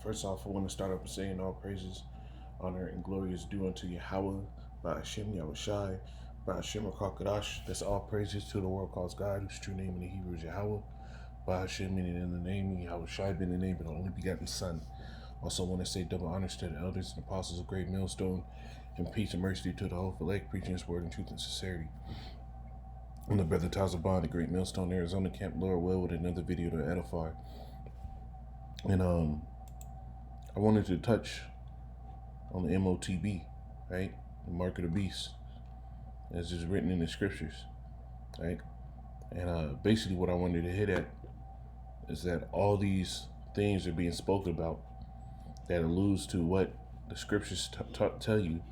First off, I want to start off by saying all praises, honor, and glory is due unto Yahweh, by Hashem, Yahushai, by Hashem, Kakadash. That's all praises to the world calls God, whose true name in the Hebrew is Yahweh, by Hashem, meaning in the name, Yahushai, being the name of the only begotten Son. Also want to say double honors to the elders and apostles of Great Millstone, and peace and mercy to the whole elect, preaching his word in truth and sincerity. I'm the brother Tazabon, the Great Millstone, Arizona Camp, Lord Will, with another video to edify. And I wanted to touch on the MOTB, right? The mark of the beast, as is written in the scriptures, right? And basically what I wanted to hit at is that all these things are being spoken about that alludes to what the scriptures tell you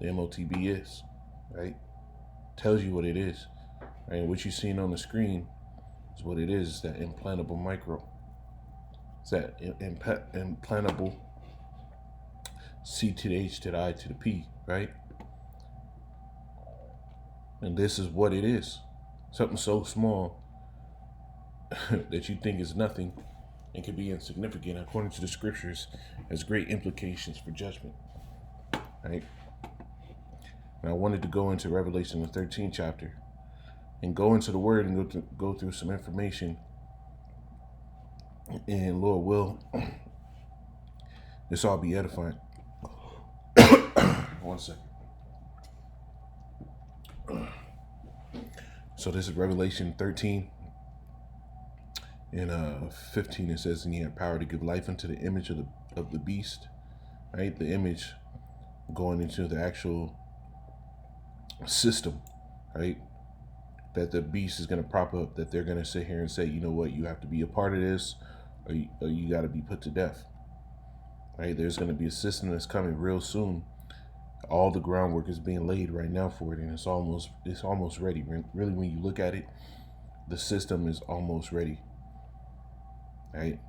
the MOTB is, right? Tells you what it is, right? And what you're seeing on the screen is what it is. It's that implantable micro. It's that implantable C to the H to the I to the P, right? And this is what it is. Something so small that you think is nothing and can be insignificant, according to the scriptures, has great implications for judgment, right? And I wanted to go into Revelation, the 13th chapter, and go into the Word and go through some information. And Lord will, this all be edifying. 1 second. So this is Revelation 13 and 15. It says, "And he had power to give life unto the image of the beast," right? The image going into the actual system, right? That the beast is going to prop up. That they're going to sit here and say, you know what, you have to be a part of this, or you got to be put to death, right? There's going to be a system that's coming real soon. All the groundwork is being laid right now for it, and it's almost ready. Really, when you look at it, the system is almost ready, right?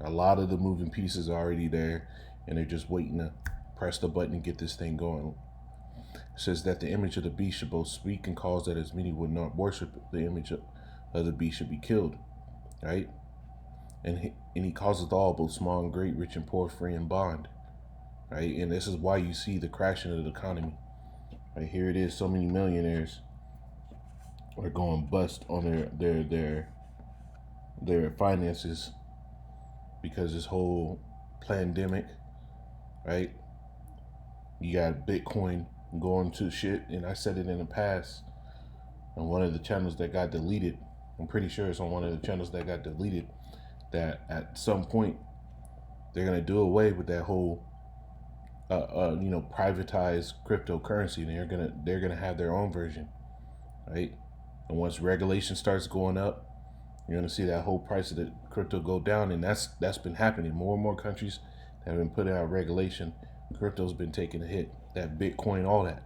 A lot of the moving pieces are already there, and they're just waiting to press the button and get this thing going. It says that the image of the beast should both speak and cause that as many would not worship the image of the beast should be killed, right? And he causeth all, both small and great, rich and poor, free and bond, right? And this is why you see the crashing of the economy. Right here it is, so many millionaires are going bust on their finances because this whole pandemic, right? You got Bitcoin going to shit, and I said it in the past on one of the channels that got deleted. I'm pretty sure it's on one of the channels that got deleted, that at some point they're gonna do away with that whole privatized cryptocurrency. They're gonna have their own version, right? And once regulation starts going up, you're gonna see that whole price of the crypto go down, and that's been happening. More and more countries that have been putting out regulation, crypto's been taking a hit. That Bitcoin, all that,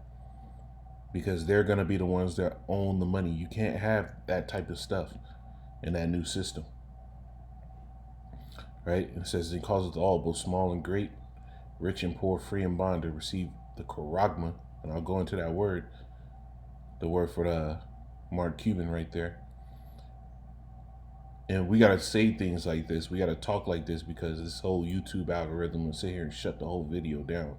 because they're gonna be the ones that own the money. You can't have that type of stuff in that new system, right? It says he causes all, both small and great, rich and poor, free and bond, to receive the charagma. And I'll go into that word, the word for the Mark Cuban right there. And we gotta say things like this. We gotta talk like this, because this whole YouTube algorithm will sit here and shut the whole video down.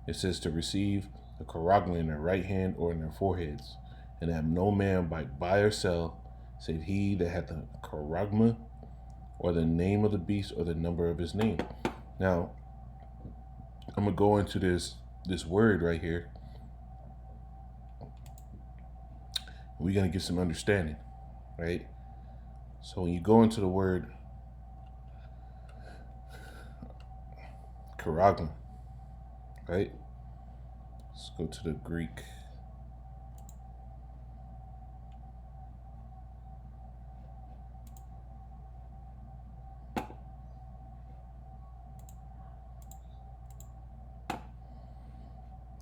It says to receive the charagma in their right hand or in their foreheads, and have no man buy or sell, save he that hath the charagma, or the name of the beast, or the number of his name. Now, I'm gonna go into this word right here. We're gonna get some understanding, right? So when you go into the word charagma, right? Let's go to the Greek.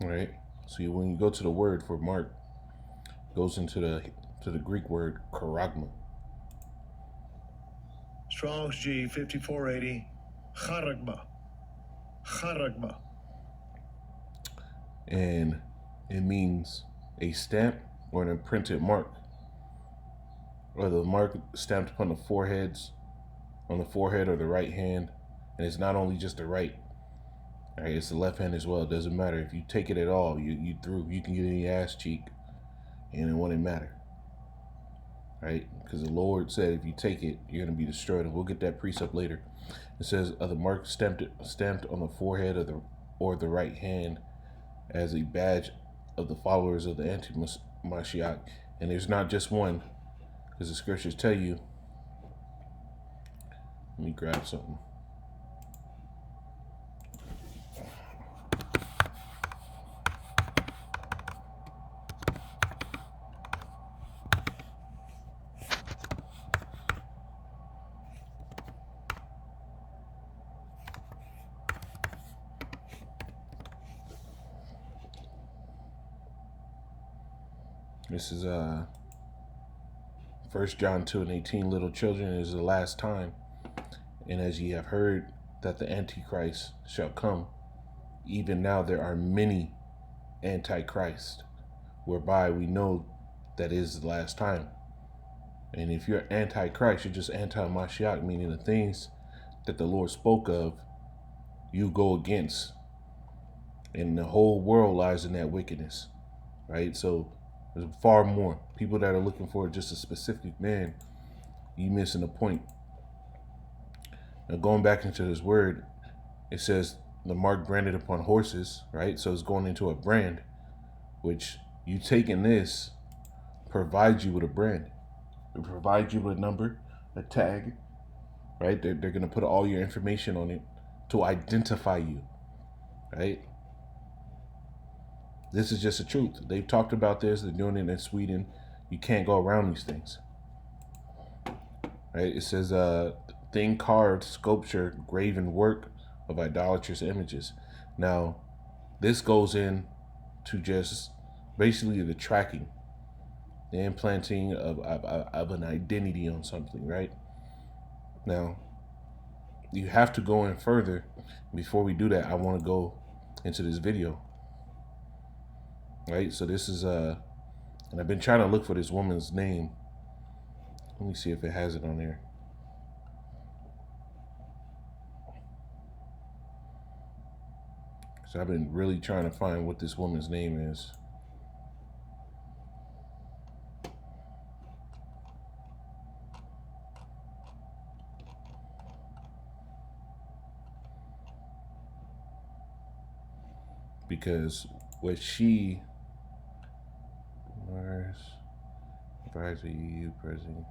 Right. So when you go to the word for mark, it goes into the Greek word charagma. Strong's G 5480, charagma. Charagma. And it means a stamp or an imprinted mark, or the mark stamped upon the foreheads on the forehead or the right hand. And it's not only just the right, right? It's the left hand as well. It doesn't matter. If you take it at all, you through. You can get it in your ass cheek, and it wouldn't matter, right? Because the Lord said if you take it, you're going to be destroyed. And we'll get that precept later. It says the mark stamped on the forehead or the right hand as a badge of the followers of the anti-Mashiach. And there's not just one, because the scriptures tell you. Let me grab something. This is 1 John 2:18. Little children, it is the last time. And as ye have heard that the Antichrist shall come, even now there are many Antichrist, whereby we know that is the last time. And if you're Antichrist, you're just anti-Mashiach, meaning the things that the Lord spoke of, you go against. And the whole world lies in that wickedness, right? So there's far more people that are looking for just a specific man. You missing the point. Now going back into this word, it says the mark branded upon horses, right? So it's going into a brand, which you taking this provides you with a brand. It provides you with a number, a tag, right? They're going to put all your information on it to identify you, right? This is just the truth. They've talked about this. They're doing it in Sweden. You can't go around these things, right? It says thing carved, sculpture, graven work of idolatrous images. Now, this goes in to just basically the tracking, the implanting of an identity on something, right? Now, you have to go in further. Before we do that, I want to go into this video, right? So this is and I've been trying to look for this woman's name. Let me see if it has it on there. So I've been really trying to find what this woman's name is. Because what she Mars advisor EU president,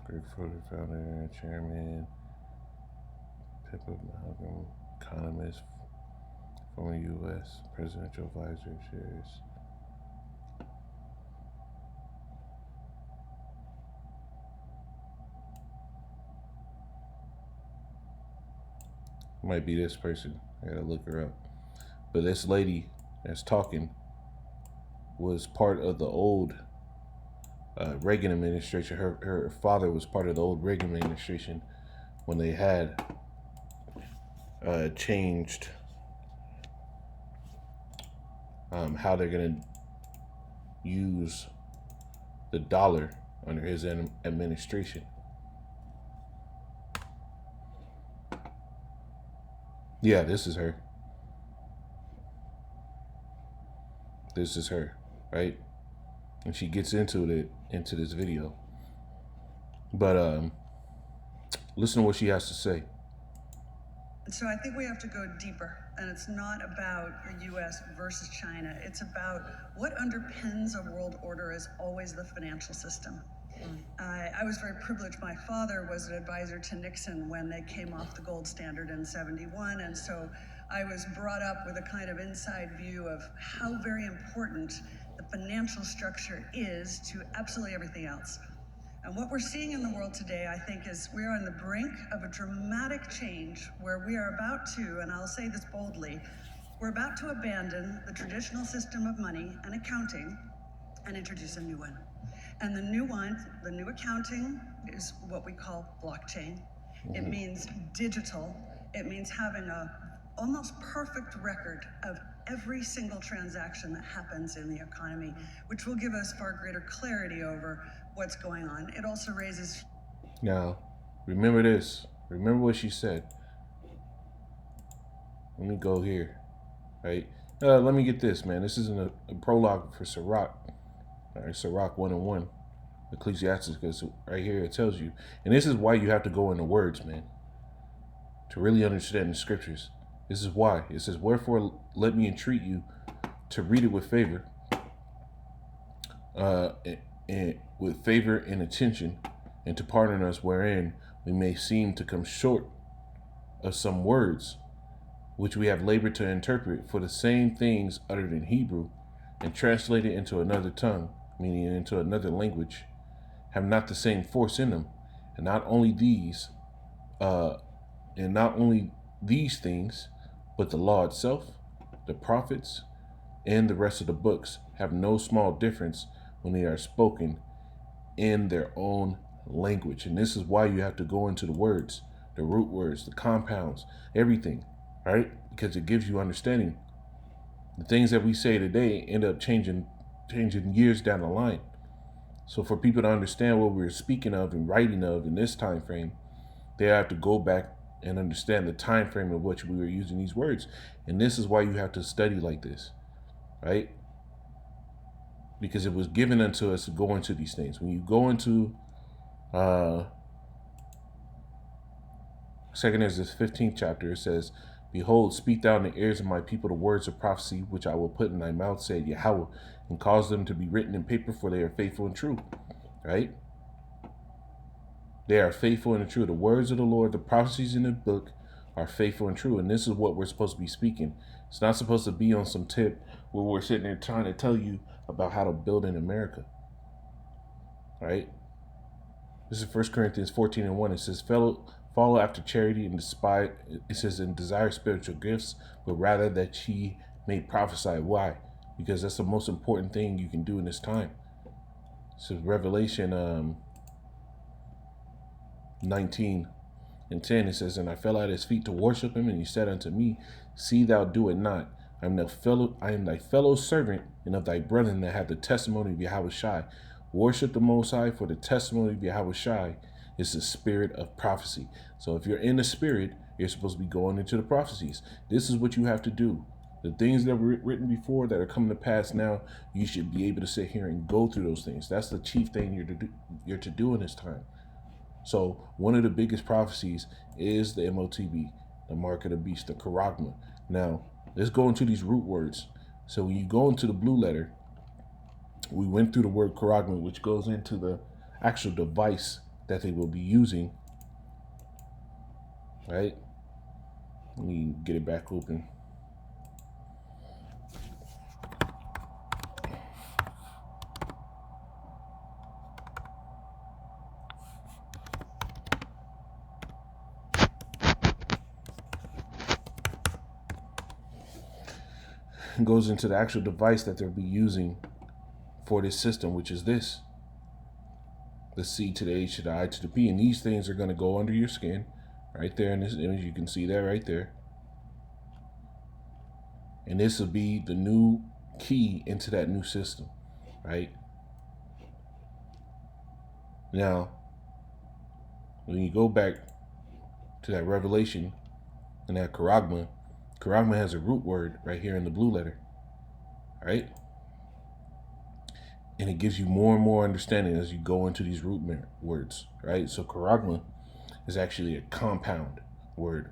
Greg Fodor founder, chairman, Pippa Malcolm, economist, former U.S. presidential advisor, shares. Might be this person. I gotta look her up. But this lady that's talking was part of the old Reagan administration. Her father was part of the old Reagan administration when they had changed how they're gonna use the dollar under his administration. Yeah, this is her. This is her, right? And she gets into this video. But listen to what she has to say. So I think we have to go deeper, and it's not about the U.S. versus China. It's about what underpins a world order is always the financial system. I was very privileged. My father was an advisor to Nixon when they came off the gold standard in '71, and so I was brought up with a kind of inside view of how very important the financial structure is to absolutely everything else. And what we're seeing in the world today, I think, is we are on the brink of a dramatic change where we are about to, and I'll say this boldly, we're about to abandon the traditional system of money and accounting and introduce a new one. And the new one, the new accounting, is what we call blockchain. It means digital. It means having a almost perfect record of every single transaction that happens in the economy, which will give us far greater clarity over what's going on. It also raises. Now, remember this. Remember what she said. Let me go here, right? Let me get this, man. This isn't a prologue for Sirach. All right, Sirach 1:1, Ecclesiastes, because right here it tells you. And this is why you have to go into words, man, to really understand the scriptures. This is why. It says, wherefore let me entreat you to read it with favor, and with favor and attention, and to pardon us wherein we may seem to come short of some words which we have labored to interpret, for the same things uttered in Hebrew and translated into another tongue, meaning into another language, have not the same force in them. And not only these things, but the law itself, the prophets, and the rest of the books have no small difference when they are spoken in their own language. And this is why you have to go into the words, the root words, the compounds, everything, right? Because it gives you understanding. The things that we say today end up changing years down the line. So for people to understand what we're speaking of and writing of in this time frame, they have to go back and understand the time frame of which we were using these words. And this is why you have to study like this, right? Because it was given unto us to go into these things. When you go into 2 Ezra 15th chapter, it says, behold, speak thou in the ears of my people the words of prophecy, which I will put in thy mouth, said Yahweh, and cause them to be written in paper, for they are faithful and true. Right? They are faithful and true. The words of the Lord, the prophecies in the book are faithful and true. And this is what we're supposed to be speaking. It's not supposed to be on some tip where we're sitting there trying to tell you about how to build in America. Right? This is 1 Corinthians 14:1. It says, follow after charity and despise, it says, and desire spiritual gifts, but rather that ye may prophesy. Why? Because that's the most important thing you can do in this time. So Revelation 19:10, it says, and I fell at his feet to worship him, and he said unto me, see thou do it not. I am thy fellow servant, and of thy brethren that have the testimony of Yahushai. Worship the Most High, for the testimony of Yahushai is the spirit of prophecy. So if you're in the spirit, you're supposed to be going into the prophecies. This is what you have to do. The things that were written before that are coming to pass now, you should be able to sit here and go through those things. That's the chief thing you're to do in this time. So one of the biggest prophecies is the MOTB, the mark of the beast, the charagma. Now, let's go into these root words. So when you go into the blue letter, we went through the word charagma, which goes into the actual device that they will be using. Right? Let me get it back open. It goes into the actual device that they'll be using for this system, which is this. The C to the H to the I to the P. And these things are going to go under your skin. Right there in this image, you can see that right there. And this will be the new key into that new system. Right? Now, when you go back to that Revelation and that charagma, charagma has a root word right here in the blue letter. Right? And it gives you more and more understanding as you go into these root words, right? So charagma is actually a compound word,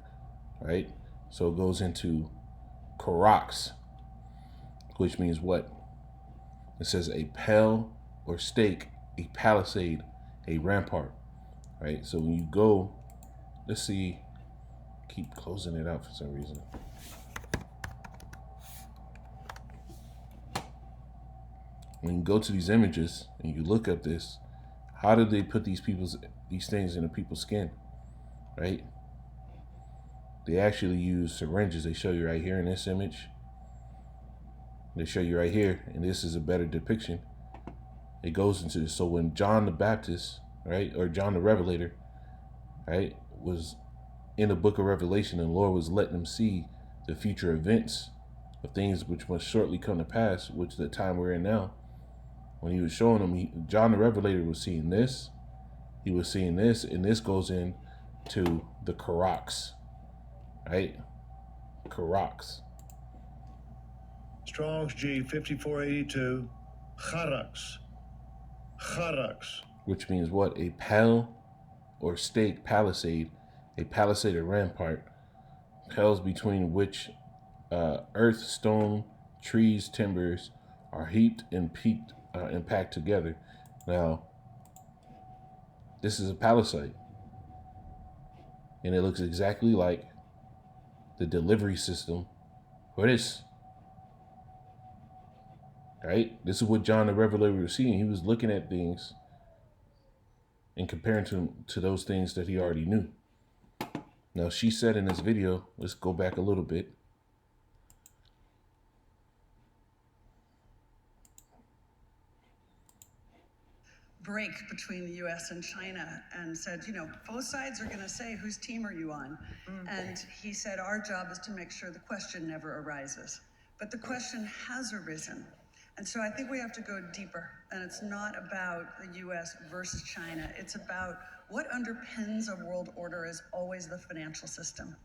right? So it goes into charax, which means what? It says a pale or stake, a palisade, a rampart, right? So when you go, let's see, keep closing it out for some reason. When you go to these images and you look at this, how did they put these things in the people's skin, right? They actually use syringes. They show you right here in this image. They show you right here, and this is a better depiction. It goes into this. So when John the Baptist, right, or John the Revelator, right, was in the book of Revelation, and the Lord was letting them see the future events of things which must shortly come to pass, which is the time we're in now. when he was showing them, John the Revelator was seeing this. He was seeing this, and this goes in to the Karaks, right? Karaks. Strong's G 5482. Kharaks. Kharaks. Which means what? A pal or stake palisade, a palisade or rampart, pales between which earth, stone, trees, timbers are heaped and packed together. Now, this is a palisade, and it looks exactly like the delivery system for this. Right? This is what John the Revelator was seeing. He was looking at things and comparing to those things that he already knew. Now, she said in this video, let's go back a little bit. Break between the US and China and said, you know, both sides are going to say, whose team are you on? And he said, our job is to make sure the question never arises. But the question has arisen. And so I think we have to go deeper. And it's not about the US versus China. It's about what underpins a world order is always the financial system.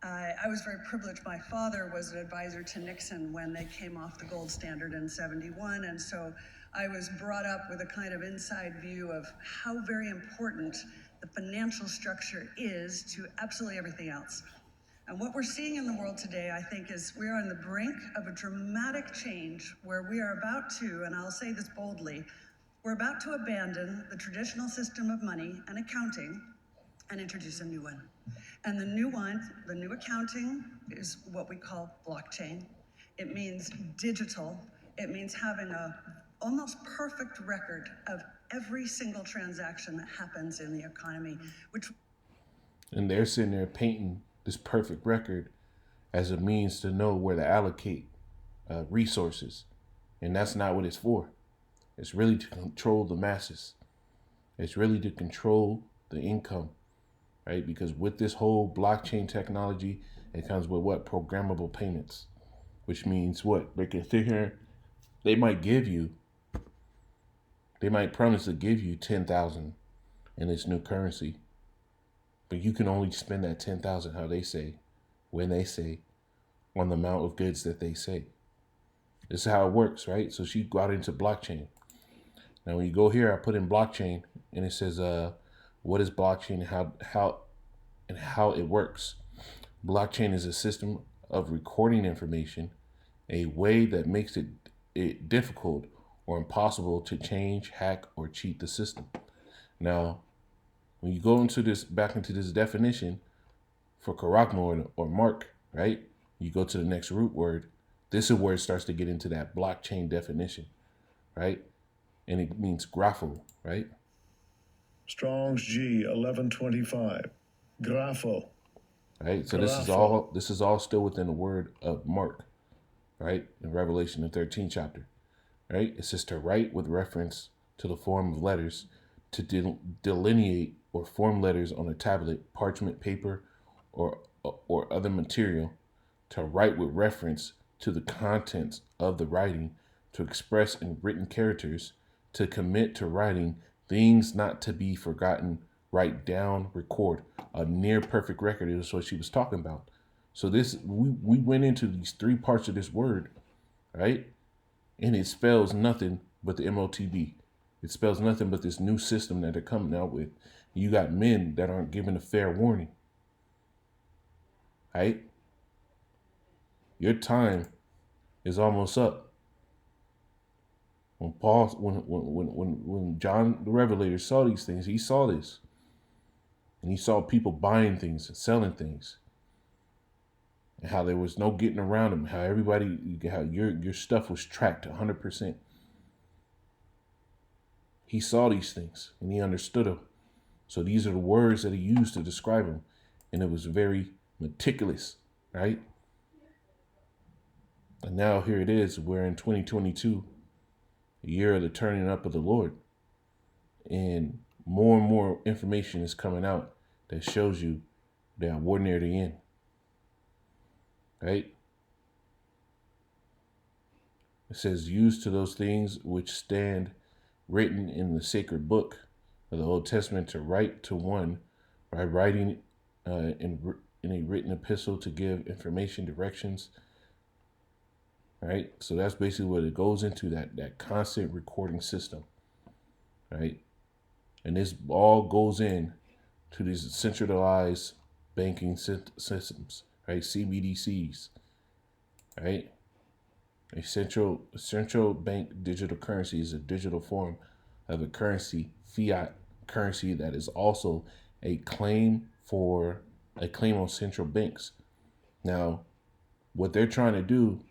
I was very privileged. My father was an advisor to Nixon when they came off the gold standard in '71. And so I was brought up with a kind of inside view of how very important the financial structure is to absolutely everything else. And what we're seeing in the world today, I think, is we're on the brink of a dramatic change where we are about to, and I'll say this boldly, we're about to abandon the traditional system of money and accounting and introduce a new one. And the new one, the new accounting, is what we call blockchain. It means digital. It means having a almost perfect record of every single transaction that happens in the economy, and they're sitting there painting this perfect record as a means to know where to allocate resources. And that's not what it's for. It's really to control the masses. It's really to control the income, right? Because with this whole blockchain technology, it comes with what? Programmable payments, which means what? They can sit here, they might promise to give you 10,000 in this new currency, but you can only spend that 10,000 how they say, when they say, on the amount of goods that they say. This is how it works, right? So she got into blockchain. Now, when you go here, I put in blockchain, and it says, what is blockchain and how it works. Blockchain is a system of recording information, a way that makes it difficult or impossible to change, hack, or cheat the system. Now, when you go back into this definition for Karakmo or Mark, right? You go to the next root word. This is where it starts to get into that blockchain definition, right? And it means grapho, right? Strong's G 1125. Grapho. Right. So Grapho. this is all still within the word of Mark, right? In Revelation, the 13th chapter, right? It says to write with reference to the form of letters, to delineate or form letters on a tablet, parchment, paper, or other material, to write with reference to the contents of the writing, to express in written characters, to commit to writing things not to be forgotten, write down, record. A near perfect record is what she was talking about. So this, we went into these three parts of this word, right? And it spells nothing but the MOTB. It spells nothing but this new system that they're coming out with. You got men that aren't given a fair warning, right? Your time is almost up. When John the Revelator saw these things, he saw this. And he saw people buying things and selling things. And how there was no getting around them. How your stuff was tracked 100%. He saw these things and he understood them. So these are the words that he used to describe them. And it was very meticulous, right? And now here it is. We're in 2022. The year of the turning up of the Lord. And more information is coming out that shows you that we're near the end. Right? It says, used to those things which stand written in the sacred book of the Old Testament to write to one by writing in a written epistle to give information, directions. Right? So that's basically what it goes into, that constant recording system. Right? And this all goes in to these centralized banking systems, right? CBDCs, right? A central bank digital currency is a digital form of a currency, fiat currency, that is also a claim on central banks. Now, what they're trying to do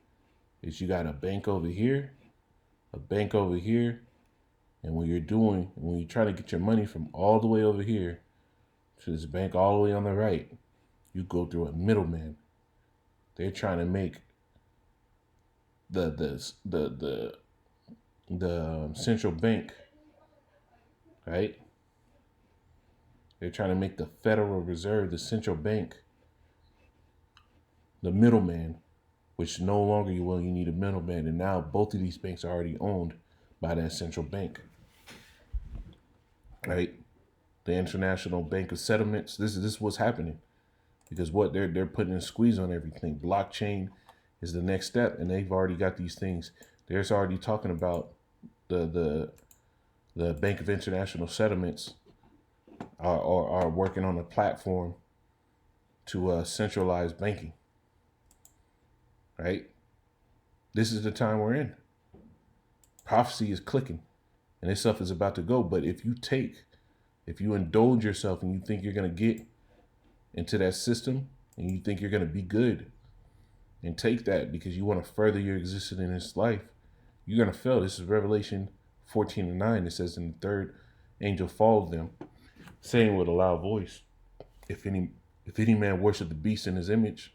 is you got a bank over here, and when you're trying to get your money from all the way over here to this bank all the way on the right, you go through a middleman. They're trying to make the central bank, right? They're trying to make the Federal Reserve, the central bank, the middleman, which no longer you need a middleman. And now both of these banks are already owned by that central bank, right? The International Bank of Settlements. This is what's happening, because what they're putting a squeeze on everything. Blockchain is the next step, and they've already got these things. They're already talking about the Bank of International Settlements are working on a platform to centralize banking. Right? This is the time we're in. Prophecy is clicking, and this stuff is about to go. But if you indulge yourself and you think you're going to get into that system and you think you're going to be good and take that because you want to further your existence in this life, you're going to fail. This is Revelation 14:9. It says, "And the third angel followed them, saying with a loud voice, if any man worship the beast in his image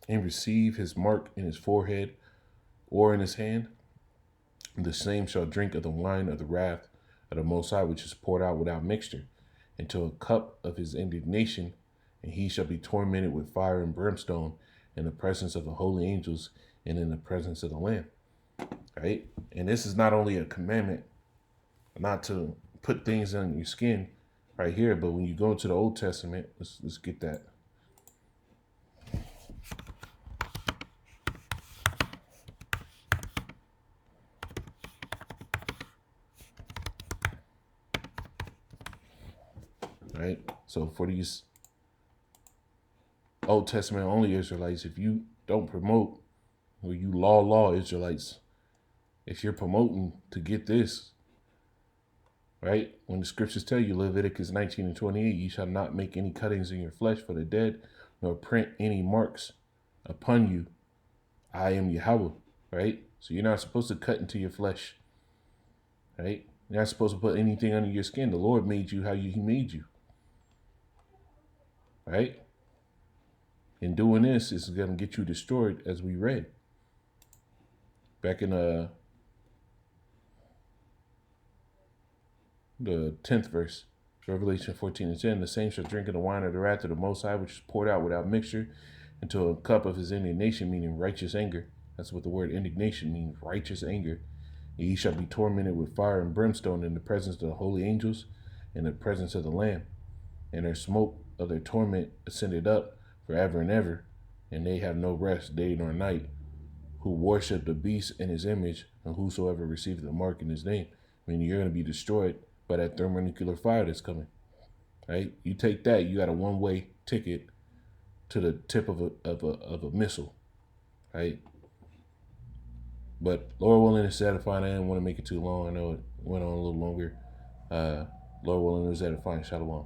and receive his mark in his forehead or in his hand, the same shall drink of the wine of the wrath of the Most High, which is poured out without mixture, into a cup of his indignation, and he shall be tormented with fire and brimstone in the presence of the holy angels and in the presence of the Lamb." Right? And this is not only a commandment not to put things on your skin right here, but when you go into the Old Testament, let's get that. Right? So for these Old Testament only Israelites, if you don't promote, or you law Israelites, if you're promoting to get this, right? When the scriptures tell you, Leviticus 19:28, you shall not make any cuttings in your flesh for the dead, nor print any marks upon you. I am Yahweh, right? So you're not supposed to cut into your flesh, right? You're not supposed to put anything under your skin. The Lord made you how He made you, right? And doing this is going to get you destroyed, as we read back in the 10th verse, Revelation 14:10. The same shall drink of the wine of the wrath of the Most High, which is poured out without mixture, into a cup of his indignation, meaning righteous anger. That's what the word indignation means, righteous anger. And he shall be tormented with fire and brimstone in the presence of the holy angels, in the presence of the Lamb. And their smoke of their torment ascended up forever and ever, and they have no rest day nor night, who worship the beast in his image, and whosoever receives the mark in his name. Meaning you're going to be destroyed by that thermonuclear fire that's coming. Right? You take that, you got a one-way ticket to the tip of a missile. Right? But Lord willing, it's edifying. I didn't want to make it too long. I know it went on a little longer. Lord willing, it was edifying. Shalom.